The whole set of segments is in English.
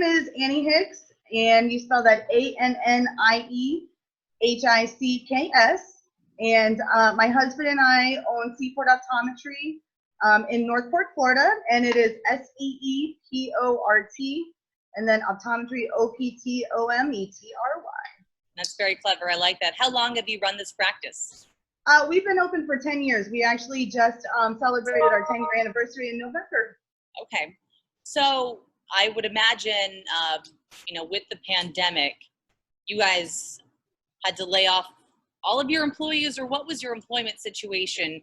is Annie Hicks, and you spell that ANNIEHICKS. And my husband and I own Seaport Optometry in Northport, Florida, and it is SEEPORT, and then optometry OPTOMETRY. That's very clever. I like that. How long have you run this practice? We've been open for 10 years. We actually just celebrated our 10-year anniversary in November. Okay. So I would imagine, with the pandemic, you guys had to lay off all of your employees, or what was your employment situation,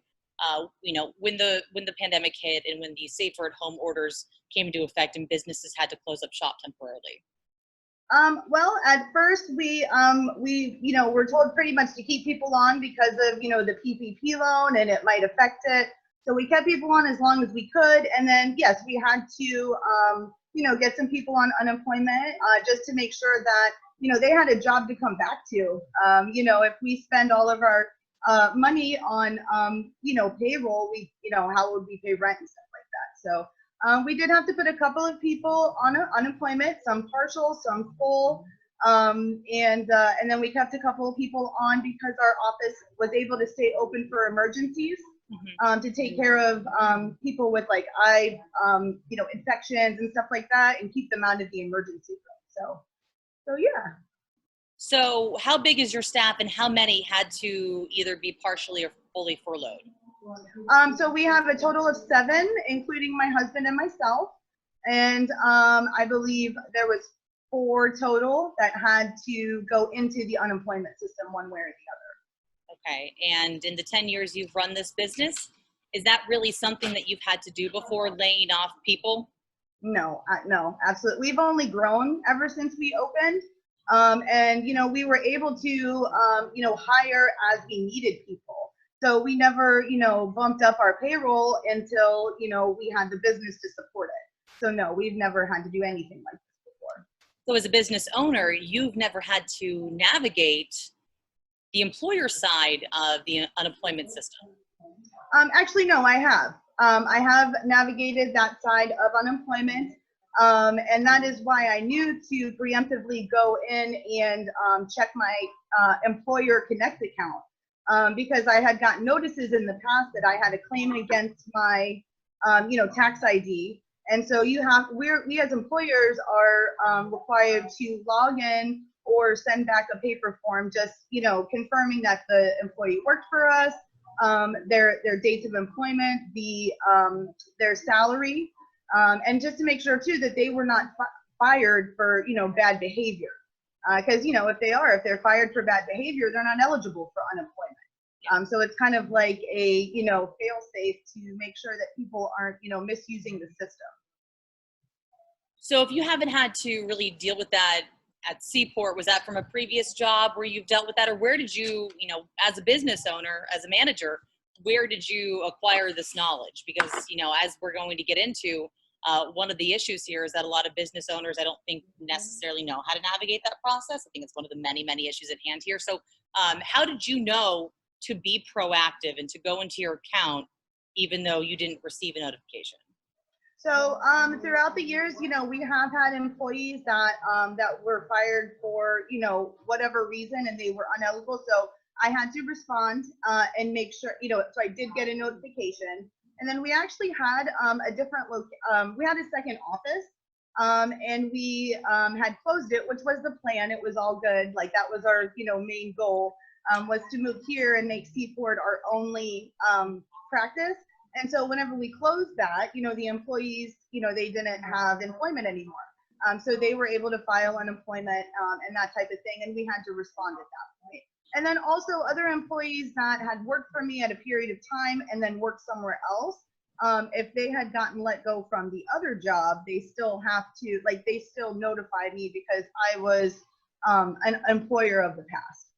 when the pandemic hit and when the safer at home orders came into effect and businesses had to close up shop temporarily? Well, at first we were told pretty much to keep people on because of, the PPP loan and it might affect it. So we kept people on as long as we could. And then, yes, we had to, get some people on unemployment just to make sure that, they had a job to come back to. If we spend all of our money on, payroll, how would we pay rent and stuff like that? So we did have to put a couple of people on unemployment, some partial, some full, and then we kept a couple of people on because our office was able to stay open for emergencies, to take care of people with like eye, infections and stuff like that, and keep them out of the emergency room. So yeah. So how big is your staff, and how many had to either be partially or fully furloughed? So we have a total of 7, including my husband and myself. And I believe there was 4 total that had to go into the unemployment system one way or the other. Okay. And in the 10 years you've run this business, is that really something that you've had to do before, laying off people? No, absolutely. We've only grown ever since we opened. And, we were able to, hire as we needed people. So we never, bumped up our payroll until, we had the business to support it. So no, we've never had to do anything like this before. So as a business owner, you've never had to navigate the employer side of the unemployment system? Actually, no, I have. I have navigated that side of unemployment. And that is why I knew to preemptively go in and check my Employer Connect account. Because I had gotten notices in the past that I had a claim against my, tax ID. And so we as employers are required to log in or send back a paper form, just, confirming that the employee worked for us, their dates of employment, their salary, and just to make sure too that they were not fired for, bad behavior. Because, if they're fired for bad behavior, they're not eligible for unemployment. So it's kind of like a, fail-safe to make sure that people aren't, misusing the system. So if you haven't had to really deal with that at Seaport, was that from a previous job where you've dealt with that? Or where did you, as a business owner, as a manager, where did you acquire this knowledge? Because, as we're going to get into, one of the issues here is that a lot of business owners, I don't think necessarily know how to navigate that process. I think it's one of the many, many issues at hand here. So how did you know to be proactive and to go into your account even though you didn't receive a notification? So throughout the years, we have had employees that were fired for, whatever reason, and they were ineligible. So I had to respond and make sure, so I did get a notification. And then we actually had we had a second office, and we had closed it, which was the plan. It was all good. Like that was our, main goal, was to move here and make Seaport our only practice. And so whenever we closed that, the employees, they didn't have employment anymore. So they were able to file unemployment and that type of thing. And we had to respond at that point. And then also other employees that had worked for me at a period of time and then worked somewhere else, if they had gotten let go from the other job, they still have to, they still notify me because I was an employer of the past.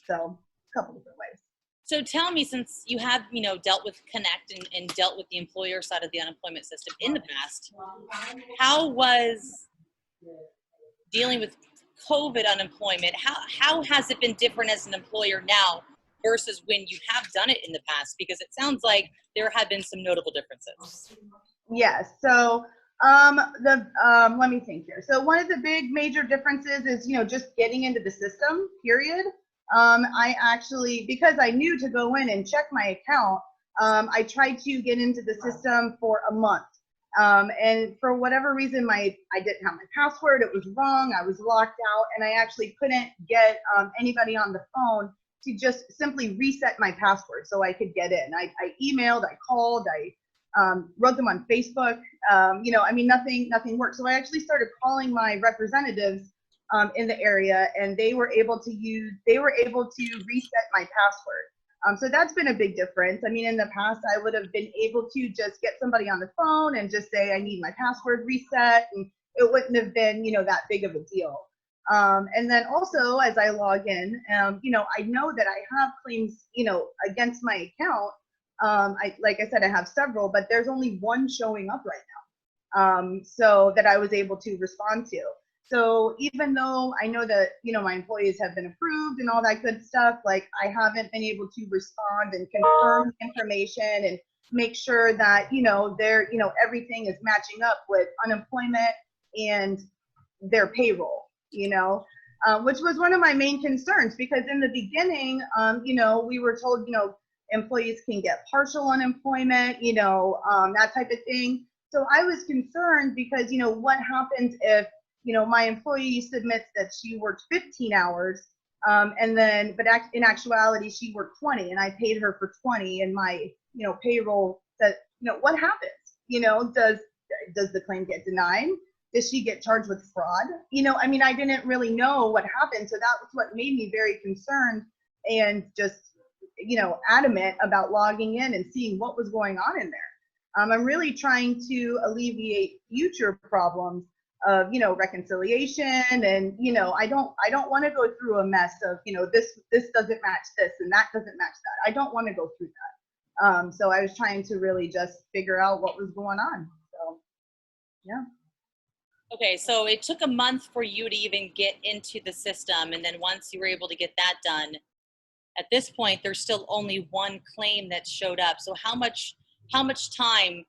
So a couple different ways. So tell me, since you have, dealt with Connect and dealt with the employer side of the unemployment system in the past, how was dealing with COVID unemployment? How has it been different as an employer now versus when you have done it in the past? Because it sounds like there have been some notable differences. Yes. So Let me think here. So one of the big major differences is, just getting into the system, period. I actually, because I knew to go in and check my account, I tried to get into the system for a month. And for whatever reason, I didn't have my password. It was wrong. I was locked out, and I actually couldn't get anybody on the phone to just simply reset my password so I could get in. I emailed, I called, I wrote them on Facebook. Nothing worked. So I actually started calling my representatives in the area, and they were able to reset my password. So that's been a big difference. I mean, in the past, I would have been able to just get somebody on the phone and just say, I need my password reset, and it wouldn't have been, that big of a deal. And then also, as I log in, I know that I have claims, against my account. Like I said, I have several, but there's only one showing up right now. So that I was able to respond to. So even though I know that, my employees have been approved and all that good stuff, like I haven't been able to respond and confirm information and make sure that, everything is matching up with unemployment and their payroll, which was one of my main concerns, because in the beginning, we were told, employees can get partial unemployment, that type of thing. So I was concerned because, what happens if, my employee submits that she worked 15 hours, but in actuality, she worked 20, and I paid her for 20, and my, payroll said, what happens? Does the claim get denied? Does she get charged with fraud? I didn't really know what happened. So that was what made me very concerned and just, adamant about logging in and seeing what was going on in there. I'm really trying to alleviate future problems of, reconciliation, and, I don't want to go through a mess of, this doesn't match this and that doesn't match that. I don't want to go through that. So I was trying to really just figure out what was going on. So, yeah. Okay, so it took a month for you to even get into the system, and then once you were able to get that done, at this point, there's still only one claim that showed up. So how much time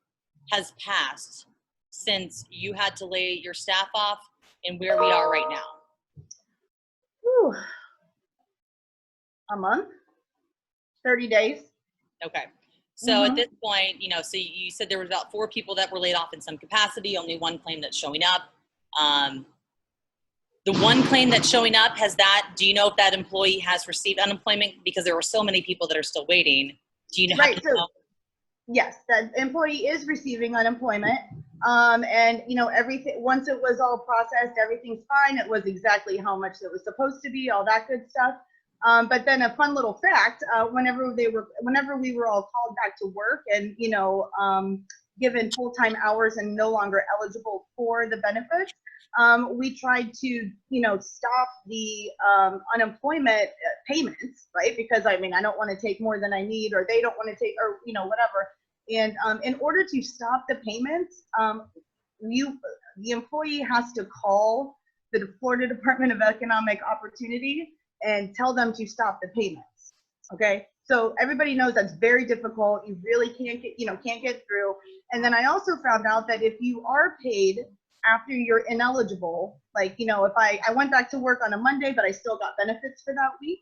has passed since you had to lay your staff off and where we are right now? Whew. A month, 30 days. Okay. So at this point, so you said there were about 4 people that were laid off in some capacity, only one claim that's showing up. The one claim that's showing up, do you know if that employee has received unemployment? Because there were so many people that are still waiting. Do you know? Right. So, yes, the employee is receiving unemployment. And, everything, once it was all processed, everything's fine. It was exactly how much it was supposed to be, all that good stuff. But then a fun little fact, whenever we were all called back to work and, given full-time hours and no longer eligible for the benefits, we tried to, stop the unemployment payments, right? Because I don't want to take more than I need, or they don't want to take, or, whatever. And in order to stop the payments, the employee has to call the Florida Department of Economic Opportunity and tell them to stop the payments. Okay. So everybody knows that's very difficult. You really can't get through. And then I also found out that if you are paid after you're ineligible, like, if I went back to work on a Monday, but I still got benefits for that week,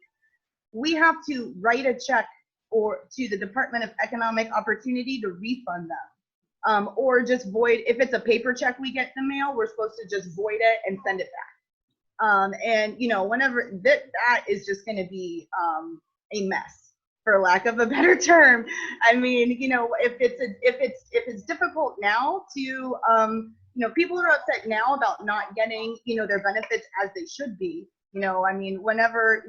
we have to write a check to the Department of Economic Opportunity to refund them. Or just void, if it's a paper check we get in the mail, we're supposed to just void it and send it back. And, whenever that is just going to be a mess, for lack of a better term. If it's difficult now to, people are upset now about not getting, their benefits as they should be. Whenever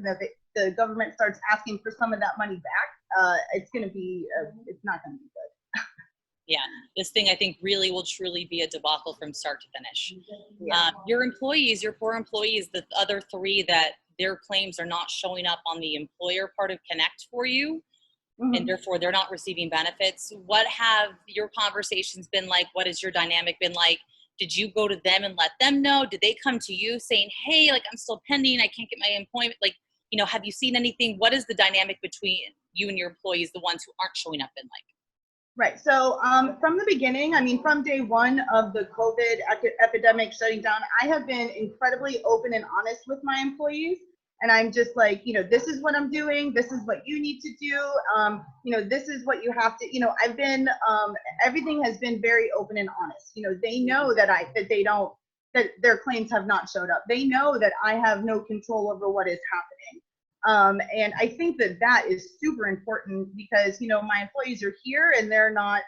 the government starts asking for some of that money back, it's not going to be good. Yeah, this thing I think really will truly be a debacle from start to finish. Yeah. Your employees, your poor employees, the other 3 that their claims are not showing up on the employer part of Connect for you, and therefore they're not receiving benefits. What have your conversations been like? What has your dynamic been like? Did you go to them and let them know? Did they come to you saying, hey, like, I'm still pending, I can't get my employment? Like, have you seen anything? What is the dynamic between you and your employees, the ones who aren't showing up, been like? Right. So from the beginning, I mean, from day one of the COVID epidemic shutting down, I have been incredibly open and honest with my employees. And I'm just like, this is what I'm doing. This is what you need to do. This is what you have to, I've been, everything has been very open and honest. They know that they don't, that their claims have not showed up. They know that I have no control over what is happening. And I think that that is super important because, my employees are here and they're not,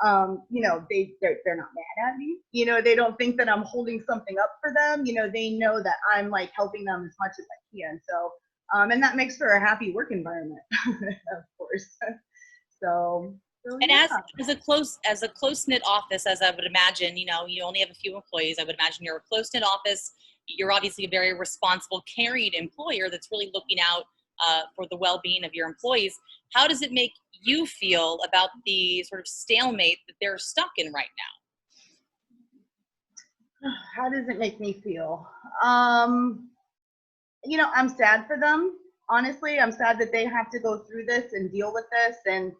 they're not mad at me. They don't think that I'm holding something up for them. They know that I'm like helping them as much as I can. So, and that makes for a happy work environment, of course. So And yeah. as a close knit office, as I would imagine, you only have a few employees. I would imagine you're a close knit office. You're obviously a very responsible, caring employer that's really looking out for the well being of your employees. How does it make you feel about the sort of stalemate that they're stuck in right now? How does it make me feel? I'm sad for them. Honestly, I'm sad that they have to go through this and deal with this. And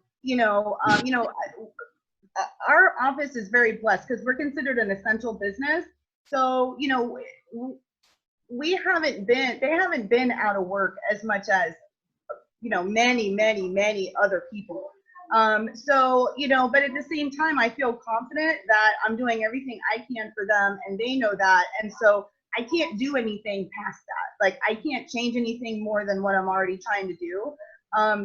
our office is very blessed because we're considered an essential business. So, they haven't been out of work as much as, many other people. But at the same time, I feel confident that I'm doing everything I can for them and they know that. And so I can't do anything past that. Like I can't change anything more than what I'm already trying to do.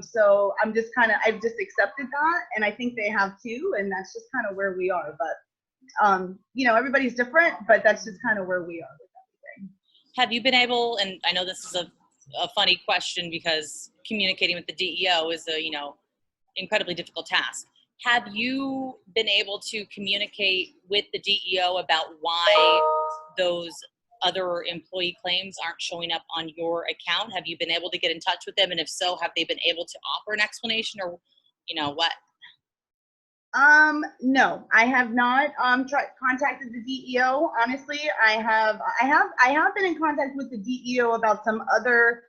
So I've just accepted that, and I think they have too, and that's just kind of where we are. But everybody's different, but that's just kind of where we are with everything. Have you been able, and I know this is a funny question because communicating with the DEO is a incredibly difficult task. Have you been able to communicate with the DEO about why those other employee claims aren't showing up on your account? Have you been able to get in touch with them? And if so, have they been able to offer an explanation or, what? No, I have not contacted the DEO. Honestly, I have been in contact with the DEO about some other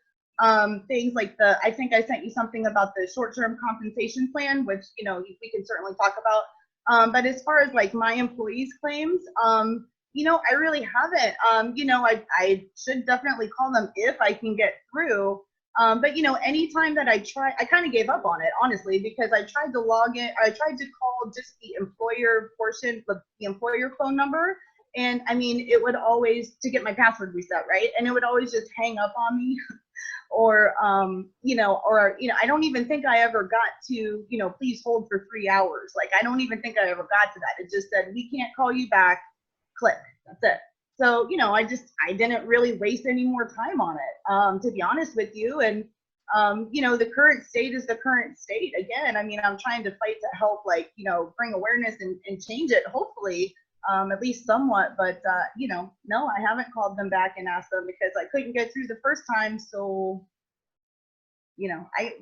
things like I think I sent you something about the short-term compensation plan, which, we can certainly talk about. But as far as like my employees' claims, I really haven't. I should definitely call them if I can get through. But anytime that I try, I kind of gave up on it, honestly, because I tried to log in, I tried to call just the employer portion, the employer phone number. And I mean, it would always, to get my password reset, right? And it would always just hang up on me. Or, I don't even think I ever got to, please hold for 3 hours. Like, I don't even think I ever got to that. It just said, we can't call you back, click, that's it. So, I didn't really waste any more time on it, to be honest with you. And, the current state is the current state. Again, I mean, I'm trying to fight to help, like, bring awareness and change it, hopefully, at least somewhat. But, no, I haven't called them back and asked them because I couldn't get through the first time. So, I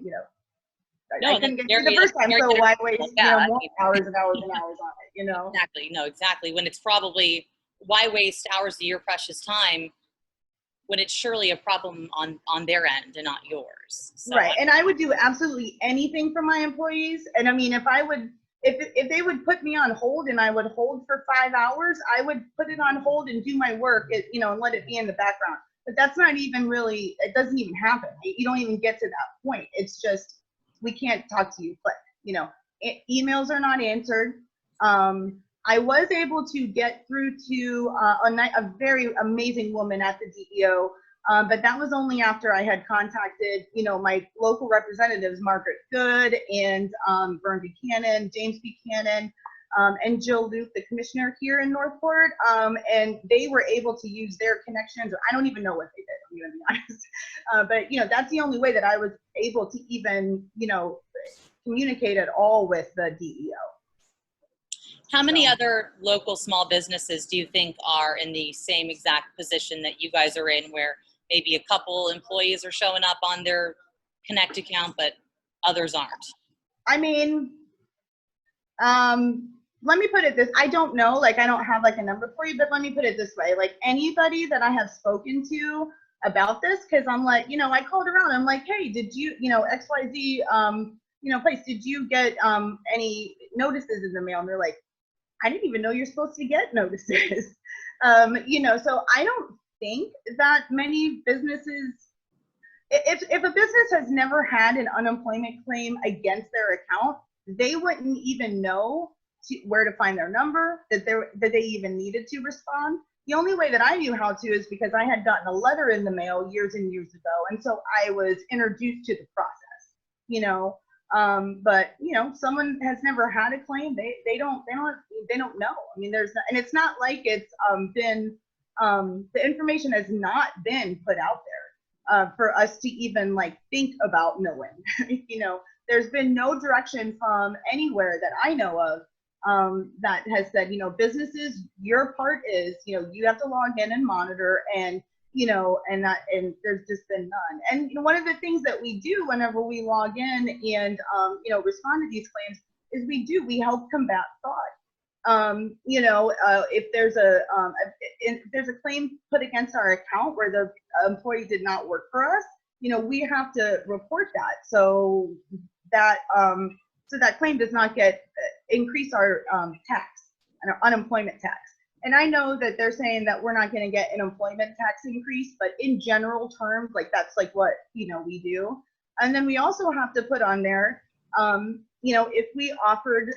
couldn't get through the first time. So why waste, more hours and hours and hours on it, Exactly. No, exactly. When it's probably, why waste hours of your precious time when it's surely a problem on their end and not yours. So, right. And I would do absolutely anything for my employees. And I mean, if they would put me on hold and I would hold for 5 hours, I would put it on hold and do my work, and let it be in the background. But that's not even really, it doesn't even happen. You don't even get to that point. It's just, we can't talk to you, but, emails are not answered. I was able to get through to a very amazing woman at the DEO, but that was only after I had contacted, my local representatives, Margaret Good and Vern Buchanan, James Buchanan, and Jill Luke, the commissioner here in Northport, and they were able to use their connections. I don't even know what they did, I'm gonna be honest. But that's the only way that I was able to even, communicate at all with the DEO. How many other local small businesses do you think are in the same exact position that you guys are in, where maybe a couple employees are showing up on their Connect account, but others aren't? I mean, let me put it this, I don't know, like I don't have like a number for you, but let me put it this way, like anybody that I have spoken to about this, because I'm like, I called around, I'm like, hey, did you, XYZ, place, did you get any notices in the mail? And they're like, I didn't even know you're supposed to get notices. So I don't think that many businesses, if a business has never had an unemployment claim against their account, they wouldn't even know where to find their number, that they even needed to respond. The only way that I knew how to is because I had gotten a letter in the mail years and years ago, and so I was introduced to the process. But someone has never had a claim, they don't know. I mean, and it's not like it's been the information has not been put out there for us to even think about knowing. There's been no direction from anywhere that I know of that has said, businesses, your part is, you have to log in and monitor, and and there's just been none. And one of the things that we do whenever we log in and respond to these claims is we help combat fraud. If there's a claim put against our account where the employee did not work for us, we have to report that so that claim does not increase our tax and our unemployment tax. And I know that they're saying that we're not going to get an employment tax increase, but in general terms, that's what we do. And then we also have to put on there, if we offered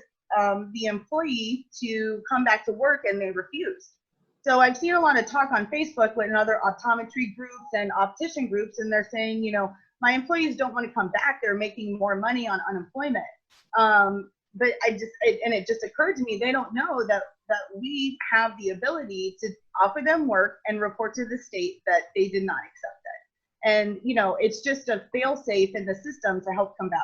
the employee to come back to work and they refused. So I've seen a lot of talk on Facebook with other optometry groups and optician groups, and they're saying, my employees don't want to come back. They're making more money on unemployment. But it just occurred to me, they don't know that we have the ability to offer them work and report to the state that they did not accept it. And, it's just a fail safe in the system to help combat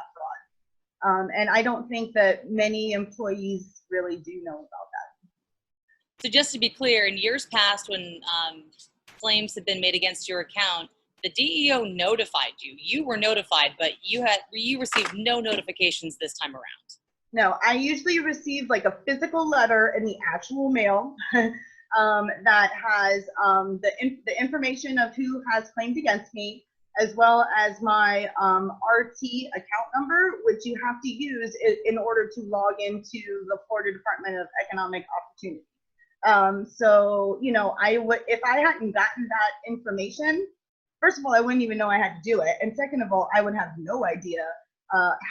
fraud. And I don't think that many employees really do know about that. So just to be clear, in years past when claims have been made against your account, the DEO notified you. You were notified, but you received no notifications this time around. No, I usually receive a physical letter in the actual mail that has the information of who has claimed against me, as well as my RT account number, which you have to use in order to log into the Florida Department of Economic Opportunity. So, if I hadn't gotten that information, first of all, I wouldn't even know I had to do it. And second of all, I would have no idea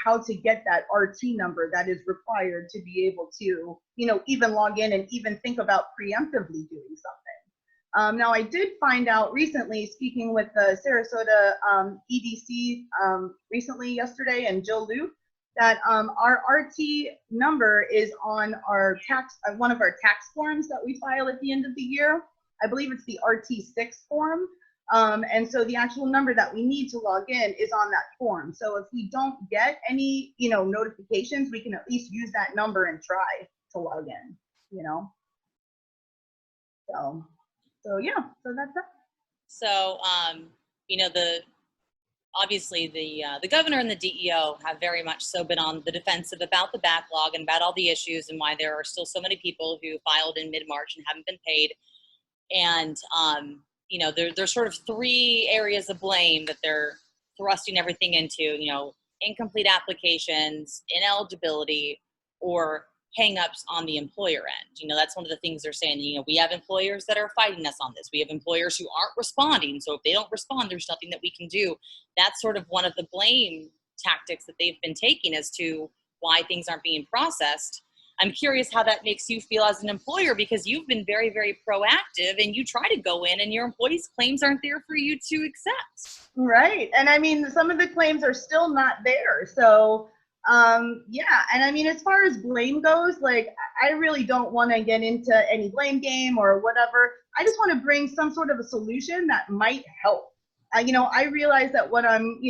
how to get that RT number that is required to be able to, even log in and even think about preemptively doing something. Now, I did find out recently, speaking with the Sarasota EDC recently yesterday, and Jill Liu, that our RT number is on our one of our tax forms that we file at the end of the year. I believe it's the RT6 form. And so the actual number that we need to log in is on that form. So if we don't get any, notifications, we can at least use that number and try to log in, So yeah, so that's it. So, obviously the governor and the DEO have very much so been on the defensive about the backlog and about all the issues and why there are still so many people who filed in mid-March and haven't been paid. And, there's sort of three areas of blame that they're thrusting everything into, incomplete applications, ineligibility, or hang-ups on the employer end. That's one of the things they're saying. We have employers that are fighting us on this. We have employers who aren't responding. So if they don't respond, there's nothing that we can do. That's sort of one of the blame tactics that they've been taking as to why things aren't being processed. I'm curious how that makes you feel as an employer, because you've been very, very proactive and you try to go in and your employees' claims aren't there for you to accept. Right. And I mean, some of the claims are still not there. So, yeah. And I mean, as far as blame goes, I really don't want to get into any blame game or whatever. I just want to bring some sort of a solution that might help. I realize that what I'm,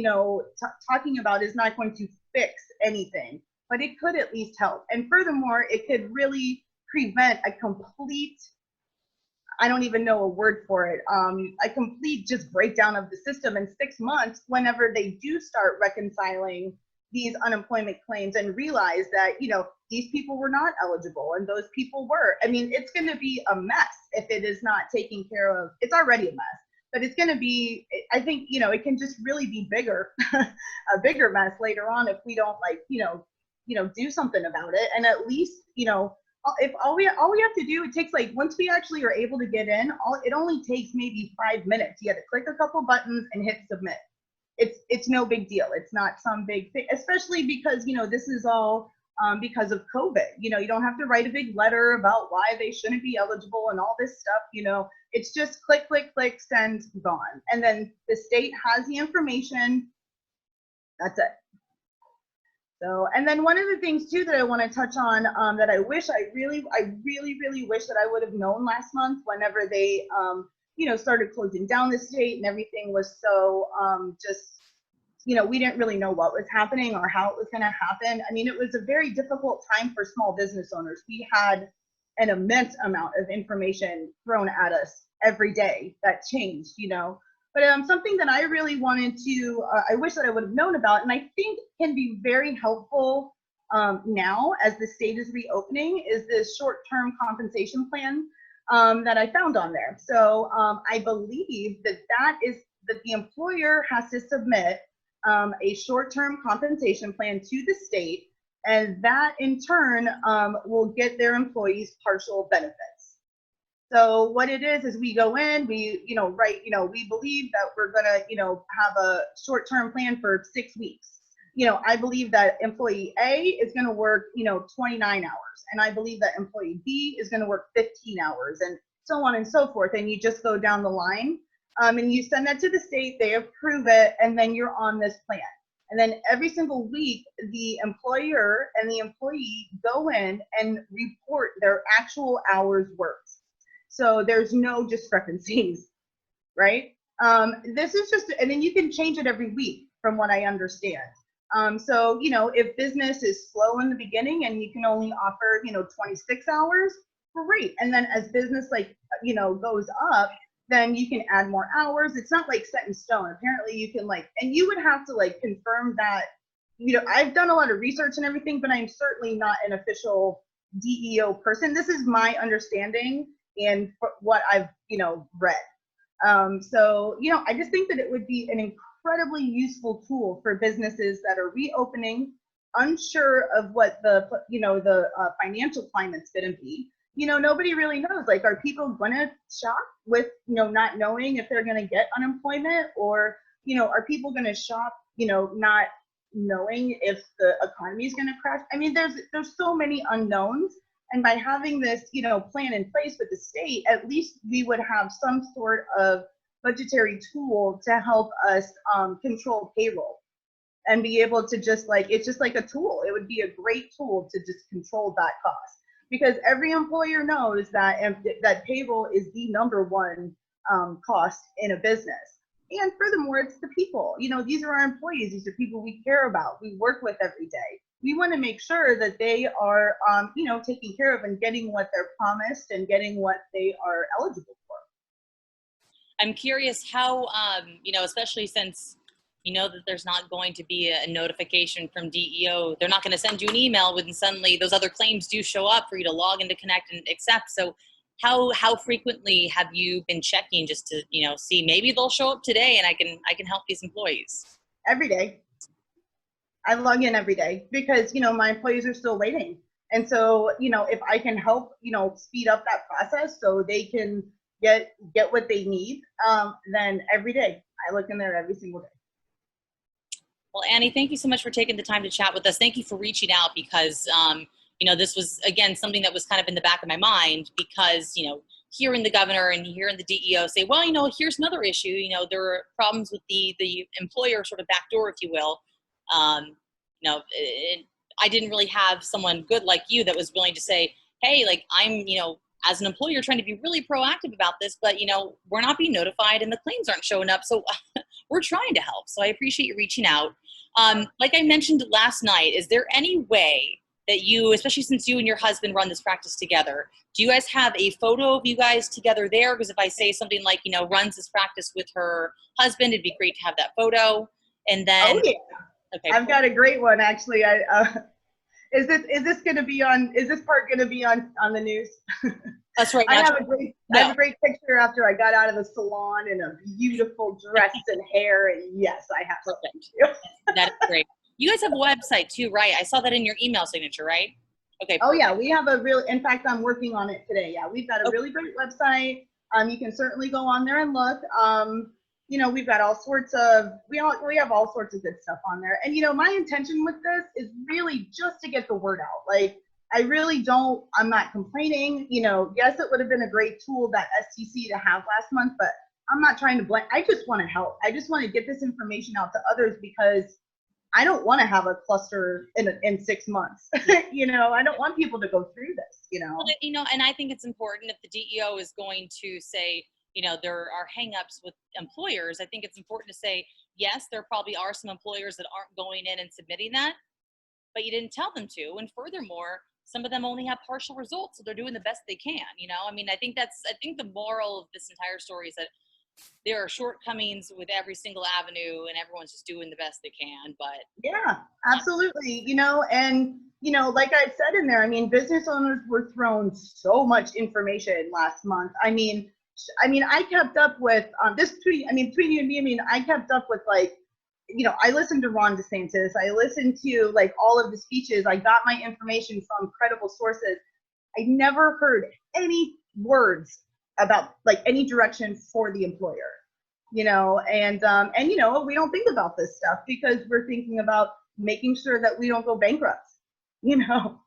talking about is not going to fix anything, but it could at least help. And furthermore, it could really prevent a complete, I don't even know a word for it, a complete just breakdown of the system in 6 months whenever they do start reconciling these unemployment claims and realize that, these people were not eligible and those people were. I mean, it's going to be a mess if it is not taken care of. It's already a mess. but it's going to be, I think, it can just really be bigger, a bigger mess later on if we don't like, do something about it. And at least, if all we have to do, it takes like, once we actually are able to get in, it only takes maybe 5 minutes. You have to click a couple buttons and hit submit. It's no big deal. It's not some big thing, especially because, this is all because of COVID. You don't have to write a big letter about why they shouldn't be eligible and all this stuff. It's just click, click, click, send, gone. And then the state has the information. That's it. So, and then one of the things too that I want to touch on that I really wish that I would have known last month whenever they, started closing down the state and everything was so just, we didn't really know what was happening or how it was going to happen. I mean, it was a very difficult time for small business owners. We had an immense amount of information thrown at us every day that changed, But something that I really wanted to, I wish that I would have known about, and I think can be very helpful now as the state is reopening, is this short-term compensation plan that I found on there. So I believe that the employer has to submit a short-term compensation plan to the state, and that in turn will get their employees partial benefits. So what it is we go in, we, we believe that we're gonna, have a short-term plan for 6 weeks. I believe that employee A is gonna work, 29 hours. And I believe that employee B is gonna work 15 hours and so on and so forth. And you just go down the line and you send that to the state, they approve it, and then you're on this plan. And then every single week, the employer and the employee go in and report their actual hours worked. So there's no discrepancies, right? This is just, and then you can change it every week from what I understand. So, if business is slow in the beginning and you can only offer, 26 hours, great. And then as business goes up, then you can add more hours. It's not like set in stone. Apparently you can and you would have to confirm that, I've done a lot of research and everything, but I'm certainly not an official DEO person. This is my understanding and what I've, read. So, I just think that it would be an incredibly useful tool for businesses that are reopening, unsure of what the financial climate's going to be. Nobody really knows. Are people going to shop with, not knowing if they're going to get unemployment, or, are people going to shop, not knowing if the economy is going to crash? I mean, there's so many unknowns. And by having this, plan in place with the state, at least we would have some sort of budgetary tool to help us control payroll and be able to just it's just like a tool. It would be a great tool to just control that cost, because every employer knows that payroll is the #1 cost in a business. And furthermore, it's the people. These are our employees. These are people we care about, we work with every day. We want to make sure that they are, taken care of and getting what they're promised and getting what they are eligible for. I'm curious how, especially since that there's not going to be a notification from DEO, they're not going to send you an email when suddenly those other claims do show up for you to log in to connect and accept. So how frequently have you been checking just to, see maybe they'll show up today and I can help these employees? Every day. I log in every day because, my employees are still waiting. And so, if I can help, speed up that process so they can get what they need, then every day I look in there every single day. Well, Annie, thank you so much for taking the time to chat with us. Thank you for reaching out because, this was, again, something that was kind of in the back of my mind because, hearing the governor and hearing the DEO say, well, here's another issue, there are problems with the employer sort of backdoor, if you will. I didn't really have someone good like you that was willing to say, hey, I'm, as an employer trying to be really proactive about this, but, we're not being notified and the claims aren't showing up. So we're trying to help. So I appreciate you reaching out. Like I mentioned last night, is there any way that you, especially since you and your husband run this practice together, do you guys have a photo of you guys together there? Because if I say something like, runs this practice with her husband, it'd be great to have that photo. And then, oh, yeah. Okay. I've got a great one actually. Is this part going to be on the news? That's right. I Now, have a great picture after I got out of the salon in a beautiful dress and hair. And yes, I have perfect. it. That is great. You guys have a website too, right? I saw that in your email signature, right? Okay. Oh yeah, perfect. we have in fact, I'm working on it today. Yeah, we've got a really great website. You can certainly go on there and look. You know, we've got all sorts of, we have all sorts of good stuff on there. And, you know, my intention with this is really just to get the word out. Like, I really don't, I'm not complaining. You know, yes, it would have been a great tool, that STC, to have last month, but I'm not trying to blame. I just want to help. I just want to get this information out to others, because I don't want to have a cluster in 6 months. You know, I don't want people to go through this, you know. Well, you know, and I think it's important, if the DEO is going to say, you know, there are hangups with employers, I think it's important to say, yes, there probably are some employers that aren't going in and submitting that, but you didn't tell them to. And furthermore, some of them only have partial results, so they're doing the best they can. You know, I mean, I think the moral of this entire story is that there are shortcomings with every single avenue, and everyone's just doing the best they can. But yeah, absolutely. You know, and, you know, like I said in there, I mean, business owners were thrown so much information last month. I mean, I kept up with between you and me, I mean, I kept up with, like, you know, I listened to Ron DeSantis. I listened to, like, all of the speeches. I got my information from credible sources. I never heard any words about, like, any direction for the employer, you know. And you know, we don't think about this stuff because we're thinking about making sure that we don't go bankrupt, you know.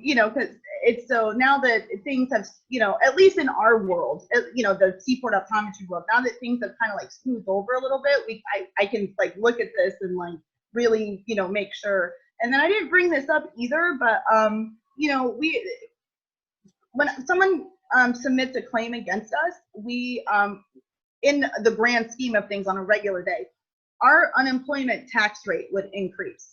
You know, because it's, so now that things have, you know, at least in our world, you know, the Seaport optometry world, now that things have kind of like smoothed over a little bit, I can like look at this and like really, you know, make sure. And then I didn't bring this up either, but you know, when someone submits a claim against us, we in the grand scheme of things on a regular day, our unemployment tax rate would increase.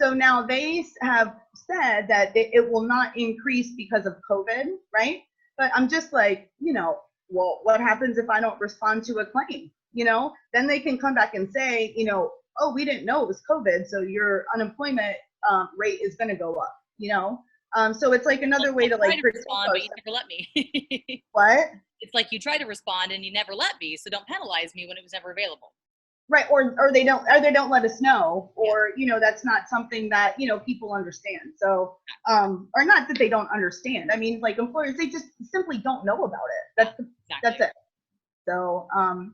So now they have said that it will not increase because of COVID, right? But I'm just like, you know, well, what happens if I don't respond to a claim? You know, then they can come back and say, you know, oh, we didn't know it was COVID, so your unemployment rate is going to go up, you know? So it's like another way to like respond, but you never let me. What? It's like you try to respond and you never let me, so don't penalize me when it was never available. Right, or they don't let us know, or, you know, that's not something that, you know, people understand. So or not that they don't understand. I mean, like, employers, they just simply don't know about it. That's it. So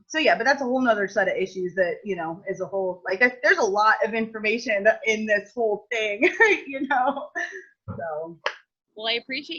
so yeah, but that's a whole nother set of issues that, you know, is a whole, like, there's a lot of information in this whole thing. You know. So well, I appreciate